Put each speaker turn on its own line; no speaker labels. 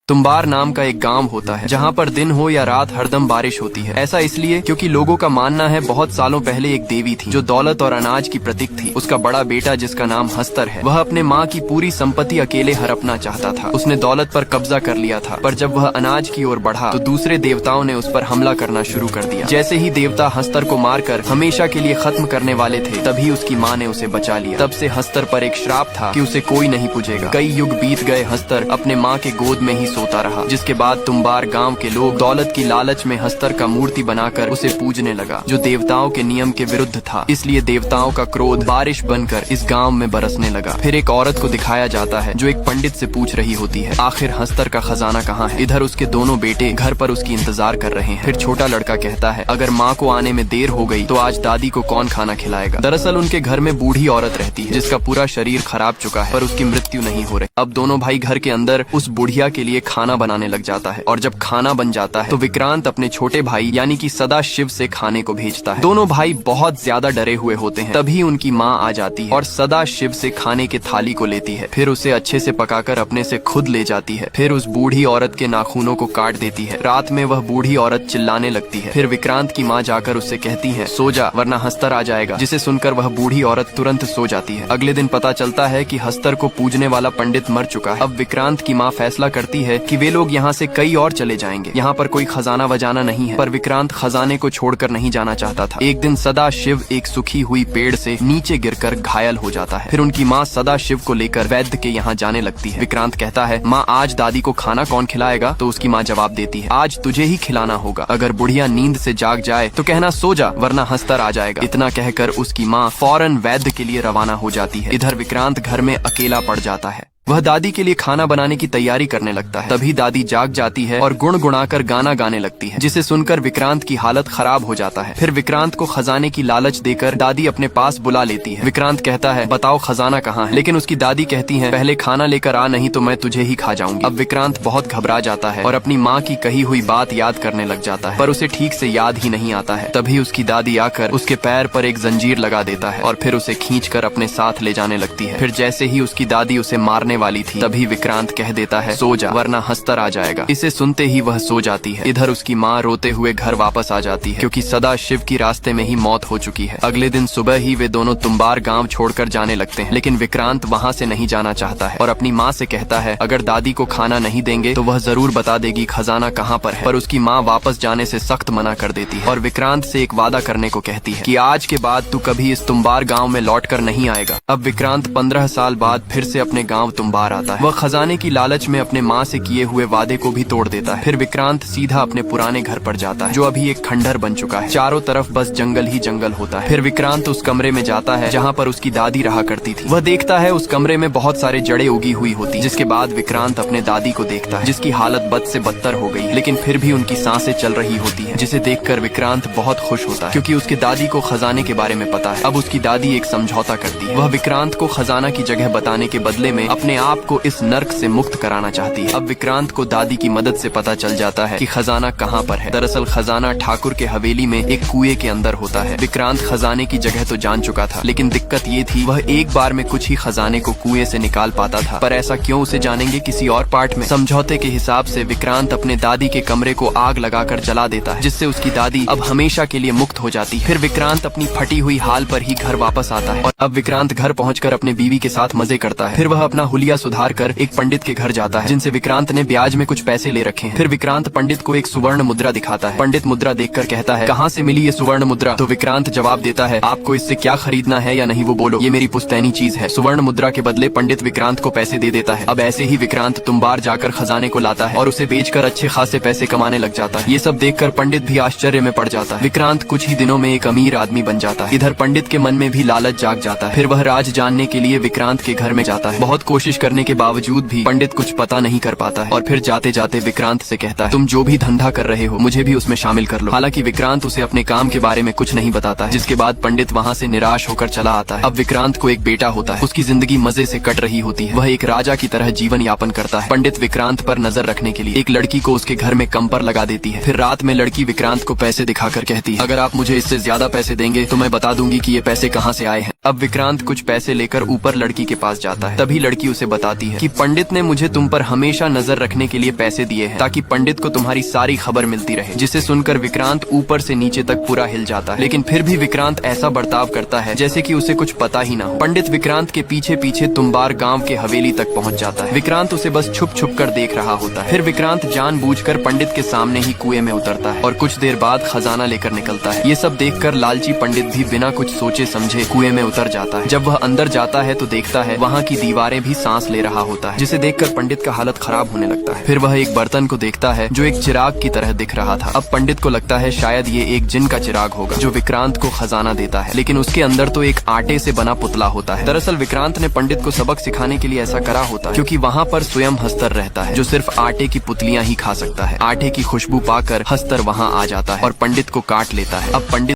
तुम्बार नाम का एक गांव होता है जहां पर दिन हो या रात हरदम बारिश होती है। ऐसा इसलिए क्योंकि लोगों का मानना है बहुत सालों पहले एक देवी थी जो दौलत और अनाज की प्रतीक थी। उसका बड़ा बेटा जिसका नाम हस्तर है, वह अपने माँ की पूरी संपत्ति अकेले हड़पना चाहता था। उसने दौलत पर कब्जा कर लिया था, पर जब वह अनाज की ओर बढ़ा तो दूसरे देवताओं ने उस पर हमला करना शुरू कर दिया। जैसे ही देवता हस्तर को मारकर हमेशा के लिए खत्म करने वाले थे, तभी उसकी माँ ने उसे बचा लिया। तब से हस्तर पर एक श्राप था कि उसे कोई नहीं पूजेगा। कई युग बीत गए, हस्तर अपने माँ के गोद में ही सोता रहा। जिसके बाद तुम्बार गांव के लोग दौलत की लालच में हस्तर का मूर्ति बनाकर उसे पूजने लगा, जो देवताओं के नियम के विरुद्ध था। इसलिए देवताओं का क्रोध बारिश बनकर इस गांव में बरसने लगा। फिर एक औरत को दिखाया जाता है जो एक पंडित से पूछ रही होती है, आखिर हस्तर का खजाना कहाँ है। इधर उसके दोनों बेटे घर पर उसकी इंतजार कर रहे हैं। फिर छोटा लड़का कहता है, अगर माँ को आने में देर हो गई तो आज दादी को कौन खाना खिलाएगा। दरअसल उनके घर में बूढ़ी औरत रहती है जिसका पूरा शरीर खराब चुका है, पर उसकी मृत्यु नहीं हो रही। अब दोनों भाई घर के अंदर उस बुढ़िया के लिए खाना बनाने लग जाता है, और जब खाना बन जाता है तो विक्रांत अपने छोटे भाई यानी कि सदा शिव से खाने को भेजता है। दोनों भाई बहुत ज्यादा डरे हुए होते हैं। तभी उनकी माँ आ जाती है और सदा शिव से खाने के थाली को लेती है। फिर उसे अच्छे से पकाकर अपने से खुद ले जाती है। फिर उस बूढ़ी औरत के नाखूनों को काट देती है। रात में वह बूढ़ी औरत चिल्लाने लगती है। फिर विक्रांत की माँ जाकर उससे कहती है, सो जा वरना हस्तर आ जाएगा। जिसे सुनकर वह बूढ़ी औरत तुरंत सो जाती है। अगले दिन पता चलता है कि हस्तर को पूजने वाला पंडित मर चुका है। अब विक्रांत की माँ फैसला करती है कि वे लोग यहाँ से कई और चले जाएंगे। यहाँ पर कोई खजाना वजाना नहीं है, पर विक्रांत खजाने को छोड़कर नहीं जाना चाहता था। एक दिन सदा शिव एक सूखी हुई पेड़ से नीचे गिरकर घायल हो जाता है। फिर उनकी माँ सदा शिव को लेकर वैद्य के यहाँ जाने लगती है। विक्रांत कहता है, माँ आज दादी को खाना कौन खिलाएगा। तो उसकी माँ जवाब देती है, आज तुझे ही खिलाना होगा। अगर बुढ़िया नींद से जाग जाए तो कहना सो जा वरना हस्तर आ जाएगा। इतना कहकर उसकी माँ फौरन वैद्य के लिए रवाना हो जाती है। इधर विक्रांत घर में अकेला पड़ जाता है। वह दादी के लिए खाना बनाने की तैयारी करने लगता है। तभी दादी जाग जाती है और गुणगुणाकर गाना गाने लगती है, जिसे सुनकर विक्रांत की हालत खराब हो जाता है। फिर विक्रांत को खजाने की लालच देकर दादी अपने पास बुला लेती है। विक्रांत कहता है, बताओ खजाना कहाँ है। लेकिन उसकी दादी कहती है, पहले खाना लेकर आ, नहीं तो मैं तुझे ही खा जाऊंगी। अब विक्रांत बहुत घबरा जाता है और अपनी माँ की कही हुई बात याद करने लग जाता है, पर उसे ठीक से याद ही नहीं आता है। तभी उसकी दादी आकर उसके पैर पर एक जंजीर लगा देता है और फिर उसे खींचकर अपने साथ ले जाने लगती है। फिर जैसे ही उसकी दादी उसे मारने वाली थी, तभी विक्रांत कह देता है, सो जा वरना हस्तर आ जाएगा। इसे सुनते ही वह सो जाती है। इधर उसकी माँ रोते हुए घर वापस आ जाती है, क्योंकि सदा शिव की रास्ते में ही मौत हो चुकी है। अगले दिन सुबह ही वे दोनों तुम्बार गांव छोड़कर जाने लगते हैं, लेकिन विक्रांत वहां से नहीं जाना चाहता है और अपनी माँ से कहता है, अगर दादी को खाना नहीं देंगे तो वह जरूर बता देगी खजाना कहाँ पर है। पर उसकी माँ वापस जाने से सख्त मना कर देती है और विक्रांत से एक वादा करने को कहती है कि आज के बाद तू कभी इस तुम्बार गाँव में लौट कर नहीं आएगा। अब विक्रांत 15 साल बाद फिर से अपने गाँव तुम्बार आता है। वह खजाने की लालच में अपने माँ से किए हुए वादे को भी तोड़ देता है। फिर विक्रांत सीधा अपने पुराने घर पर जाता है, जो अभी एक खंडहर बन चुका है। चारों तरफ बस जंगल ही जंगल होता है। फिर विक्रांत उस कमरे में जाता है जहाँ पर उसकी दादी रहा करती थी। वह देखता है उस कमरे में बहुत सारे जड़ें उगी हुई होती। जिसके बाद विक्रांत अपने दादी को देखता है, जिसकी हालत बद से बदतर हो गई, लेकिन फिर भी उनकी सांसें चल रही होती है, जिसे देखकर विक्रांत बहुत खुश होता है, क्योंकि उसके दादी को खजाने के बारे में पता है। अब उसकी दादी एक समझौता करती है। वह विक्रांत को खजाना की जगह बताने के बदले में अपने आप को इस नर्क से मुक्त कराना चाहती है। अब विक्रांत को दादी की मदद से पता चल जाता है कि खजाना कहाँ पर है। दरअसल खजाना ठाकुर के हवेली में एक कुएं के अंदर होता है। विक्रांत खजाने की जगह तो जान चुका था, लेकिन दिक्कत ये थी वह एक बार में कुछ ही खजाने को कुएं से निकाल पाता था। पर ऐसा क्यों, उसे जानेंगे किसी और पार्ट में। समझौते के हिसाब से विक्रांत अपने दादी के कमरे को आग लगाकर जला देता है, जिससे उसकी दादी अब हमेशा के लिए मुक्त हो जाती है। फिर विक्रांत अपनी फटी हुई हाल पर ही घर वापस आता है और अब विक्रांत घर पहुंचकर अपने बीवी के साथ मजे करता है। फिर वह अपना हुलिया सुधार कर एक पंडित के घर जाता है, जिनसे विक्रांत ने ब्याज में कुछ पैसे ले रखे हैं। फिर विक्रांत पंडित को एक सुवर्ण मुद्रा दिखाता है। पंडित मुद्रा देखकर कहता है, कहाँ से मिली ये सुवर्ण मुद्रा। तो विक्रांत जवाब देता है, आपको इससे क्या खरीदना है या नहीं वो बोलो, ये मेरी पुश्तैनी चीज है। सुवर्ण मुद्रा के बदले पंडित विक्रांत को पैसे दे देता है। अब ऐसे ही विक्रांत तुम्बार जाकर खजाने को लाता है और उसे बेचकर अच्छे खासे पैसे कमाने लग जाता है। ये सब देखकर पंडित भी आश्चर्य में पड़ जाता है। विक्रांत कुछ ही दिनों में एक अमीर आदमी बन जाता है। इधर पंडित के मन में भी लालच जाग जाता है। फिर वह राज जानने के लिए विक्रांत के घर में जाता है। बहुत कोशिश करने के बावजूद भी पंडित कुछ पता नहीं कर पाता है और फिर जाते जाते विक्रांत से कहता है, तुम जो भी धंधा कर रहे हो मुझे भी उसमें शामिल कर लो। हालांकि विक्रांत उसे अपने काम के बारे में कुछ नहीं बताता है, जिसके बाद पंडित वहाँ से निराश होकर चला आता है। अब विक्रांत को एक बेटा होता है। उसकी जिंदगी मजे से कट रही होती है। वह एक राजा की तरह जीवन यापन करता है। पंडित विक्रांत पर नजर रखने के लिए एक लड़की को उसके घर में कम पर लगा देती है। फिर रात में लड़की विक्रांत को पैसे दिखाकर कहती है, अगर आप मुझे इससे ज्यादा पैसे देंगे तो मैं बता दूंगी कि ये पैसे कहाँ से आए हैं। अब विक्रांत कुछ पैसे लेकर ऊपर लड़की के पास जाता है। तभी लड़की उसे बताती है कि पंडित ने मुझे तुम पर हमेशा नजर रखने के लिए पैसे दिए हैं ताकि पंडित को तुम्हारी सारी खबर मिलती रहे। जिसे सुनकर विक्रांत ऊपर से नीचे तक पूरा हिल जाता है, लेकिन फिर भी विक्रांत ऐसा बर्ताव करता है जैसे कि उसे कुछ पता ही ना हो। पंडित विक्रांत के पीछे पीछे तुम्बार गांव के हवेली तक पहुंच जाता है। विक्रांत उसे बस छुप छुप कर देख रहा होता है। फिर विक्रांत जानबूझकर पंडित के सामने ही कुएं में उतरता है और कुछ देर बाद खजाना लेकर निकलता है। ये सब देखकर लालची पंडित भी बिना कुछ सोचे समझे कुएं में उतर जाता है। जब वह अंदर जाता है तो देखता है वहाँ की दीवारें भी सांस ले रहा होता है, जिसे देखकर पंडित का हालत खराब होने लगता है। फिर वह एक बर्तन को देखता है जो एक चिराग की तरह दिख रहा था। अब पंडित को लगता है शायद ये एक जिन का चिराग होगा जो विक्रांत को खजाना देता है, लेकिन उसके अंदर तो एक आटे से बना पुतला होता है। दरअसल विक्रांत ने पंडित को सबक सिखाने के लिए ऐसा करा होता है क्योंकि वहाँ पर स्वयं हस्तर रहता है जो सिर्फ आटे की पुतलियां ही खा सकता है। आटे की खुशबू पाकर हस्तर वहाँ आ जाता है और पंडित को काट लेता है। अब पंडित